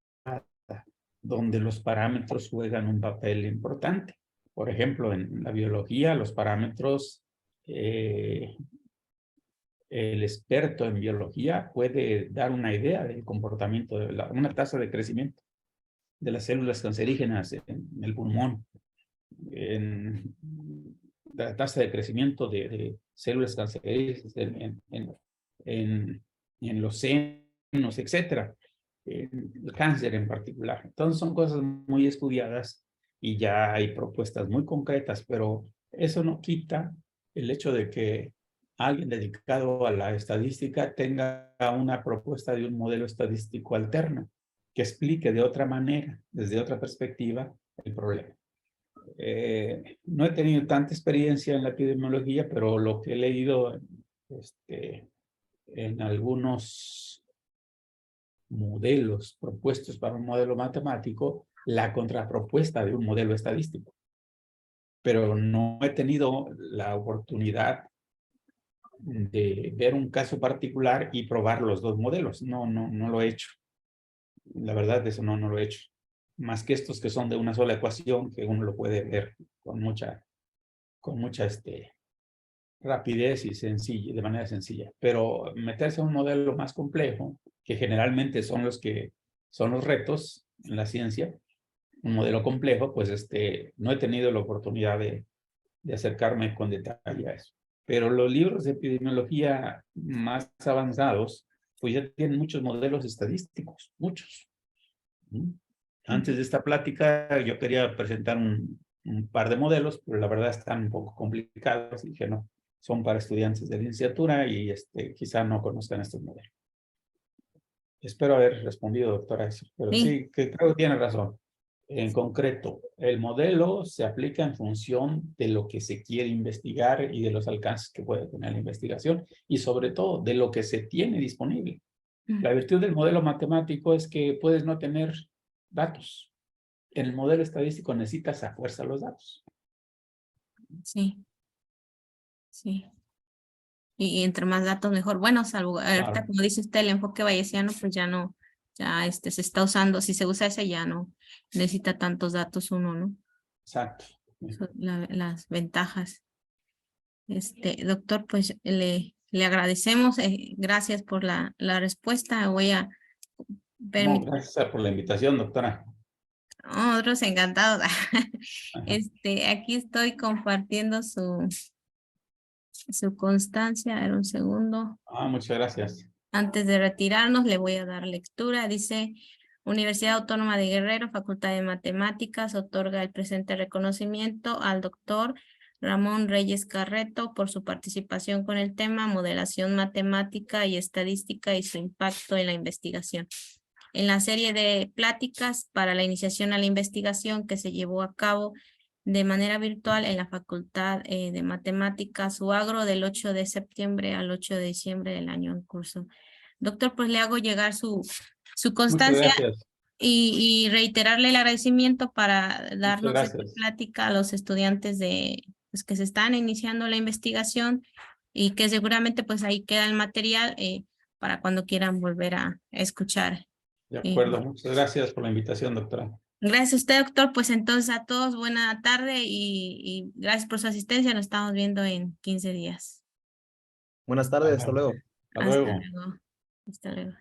Speaker 2: donde los parámetros juegan un papel importante. Por ejemplo, en la biología, los parámetros, el experto en biología puede dar una idea del comportamiento, una tasa de crecimiento de las células cancerígenas en el pulmón, en la tasa de crecimiento de células cancerígenas en los senos, etcétera, el cáncer en particular. Entonces son cosas muy estudiadas y ya hay propuestas muy concretas, pero eso no quita el hecho de que alguien dedicado a la estadística tenga una propuesta de un modelo estadístico alterno que explique de otra manera, desde otra perspectiva, el problema. No he tenido tanta experiencia en la epidemiología, pero lo que he leído en algunos modelos propuestos para un modelo matemático, la contrapropuesta de un modelo estadístico. Pero no he tenido la oportunidad de ver un caso particular y probar los dos modelos. No lo he hecho. La verdad, eso no lo he hecho. Más que estos que son de una sola ecuación, que uno lo puede ver con mucha rapidez y de manera sencilla. Pero meterse a un modelo más complejo, que generalmente son los retos en la ciencia, un modelo complejo, pues no he tenido la oportunidad de acercarme con detalle a eso. Pero los libros de epidemiología más avanzados, pues ya tienen muchos modelos estadísticos, muchos. Antes de esta plática yo quería presentar un par de modelos, pero la verdad están un poco complicados y dije no, son para estudiantes de licenciatura y quizá no conozcan estos modelos. Espero haber respondido, doctora, pero sí, que creo que tiene razón. En concreto, el modelo se aplica en función de lo que se quiere investigar y de los alcances que puede tener la investigación y sobre todo de lo que se tiene disponible. La virtud del modelo matemático es que puedes no tener datos. En el modelo estadístico necesitas a fuerza los datos.
Speaker 1: Sí. Sí. Y entre más datos mejor. Bueno, salvo ahorita,
Speaker 2: Claro.
Speaker 1: como dice usted, el enfoque bayesiano, pues ya no, ya se está usando, si se usa ese ya no necesita tantos datos uno, ¿no?
Speaker 2: Exacto.
Speaker 1: Las ventajas. Doctor, pues le agradecemos, gracias por la respuesta. Voy a
Speaker 2: No,
Speaker 1: permitir.
Speaker 2: gracias por la invitación, doctora.
Speaker 1: Otros encantados. Aquí estoy compartiendo su constancia. A ver, un segundo.
Speaker 2: Muchas gracias.
Speaker 1: Antes de retirarnos, le voy a dar lectura. Dice, Universidad Autónoma de Guerrero, Facultad de Matemáticas, otorga el presente reconocimiento al doctor Ramón Reyes Carreto por su participación con el tema modelación matemática y estadística y su impacto en la investigación. En la serie de pláticas para la iniciación a la investigación que se llevó a cabo de manera virtual en la Facultad de Matemáticas UAGRO del 8 de septiembre al 8 de diciembre del año en curso. Doctor, pues le hago llegar su constancia y reiterarle el agradecimiento para darnos esta plática a los estudiantes pues, que se están iniciando la investigación y que seguramente pues ahí queda el material para cuando quieran volver a escuchar.
Speaker 2: De acuerdo, muchas gracias por la invitación, doctora.
Speaker 1: Gracias a usted, doctor. Pues entonces a todos, buena tarde y gracias por su asistencia. Nos estamos viendo en 15 días.
Speaker 3: Buenas tardes, hasta luego.
Speaker 2: Hasta luego.
Speaker 1: Hasta luego.